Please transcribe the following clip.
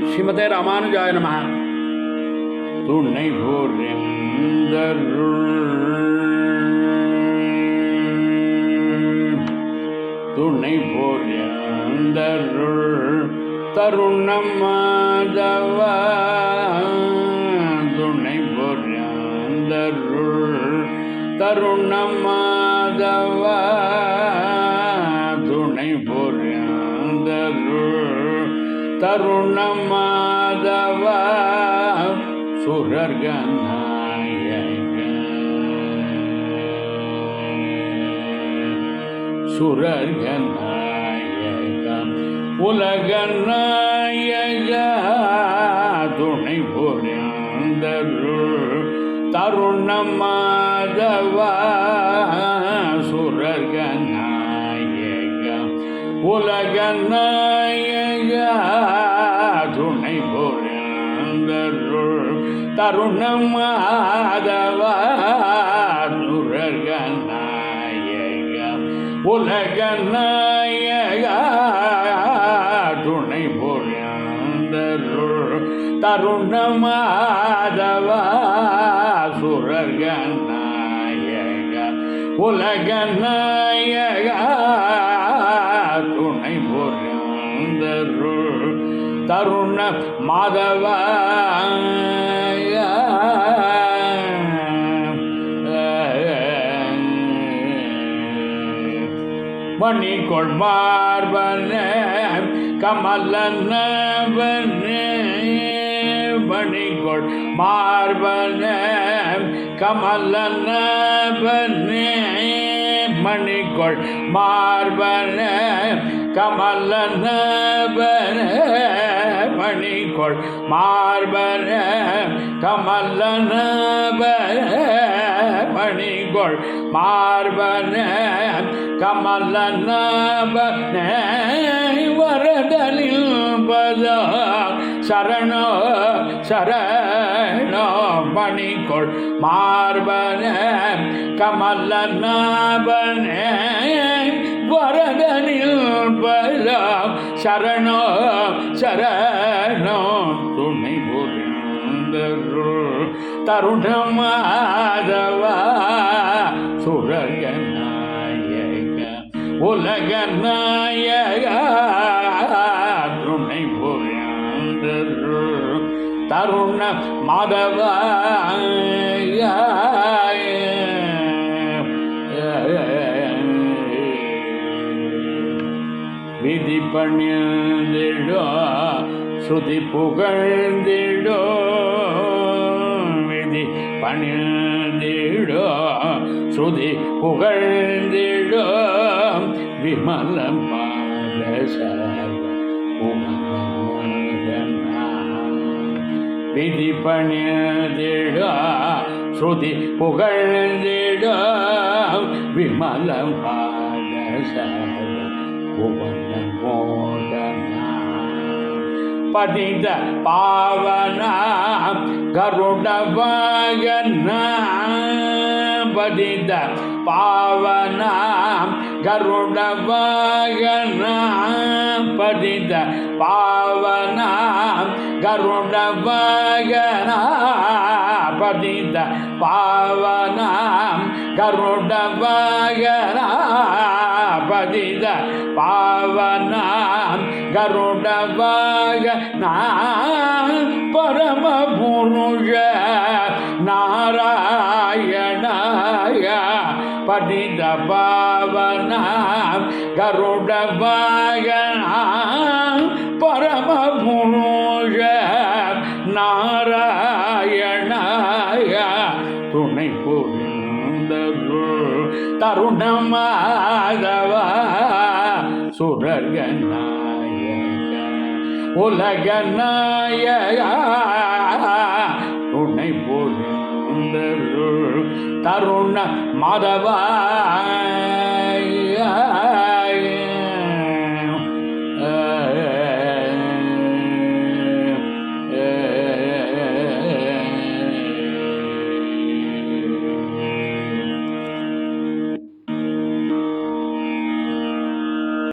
ஸ்ரீமதே ராமானுஜாய நமः. துணை புரிந்தருள் துணை புரிந்தருள் தருணம் மாதவா துணை புரிந்தருள் தருணம் மாதவா துணை புரிந்தருள் தருணம் மாதவா சுரர்கநாயக சுரர்கநாயக உலகநாயக துணை புரிந்தருள் தருணம் மாதவா சுரர்கநாயக உலகநாயக துணை புரிந்தருள் தருணம் மாதவா சுரர்கநாயக உலகநாயக துணை புரிந்தருள் தருணம் மாதவா சுரர்கநாயக உலகநாயக துணை புரிந்தருள் தருண மாதவா மணிக்கொள் மார்பன கமலனவன மணிக்கொள் மார்பன கமலனவன மணிக்கொள் மார்பன கமலனவன மணிக்கொள் மார்பன கமலனவன மணிக்கொள் மார்பன கமலனவன வரதனில் பதா சரணோ சரணோ மணிக்கொள் மார்பன கமலனவன வரதனில் பதா சரணோ சரணோ துணை புரிந்தருள் தருணம் மாதவா சுரர்கநாயக உலகநாயக துணை புரிந்தருள் தருண மாதவா விதி பணிந்திடோ ஸ்ருதி புகழ்ந்திடோ விதி பணிந்திடோ ஸ்ருதி புகழ்ந்திடோ விமல பாதசர்வ விதி பணிந்திடோ ஸ்ருதி புகழ்ந்திடோ விமல பாதசர்வ பதித பாவனா கருட வாகனா பதித பாவனா கருட வாகனா பதித பாவனா கருட வாகனா பதித பாவனா கருட வாகனா பதித பாவனா கருட வாகனா பரம புருஷ நாராயணாய பதித பாவனா கருட வாகனா பரம புருஷ நாராயணாய துணை புரிந்தருள் தருணம் மாதவா சுரர்கநாயக உலகநாயக துணை புரிந்தருள் தருண மாதவா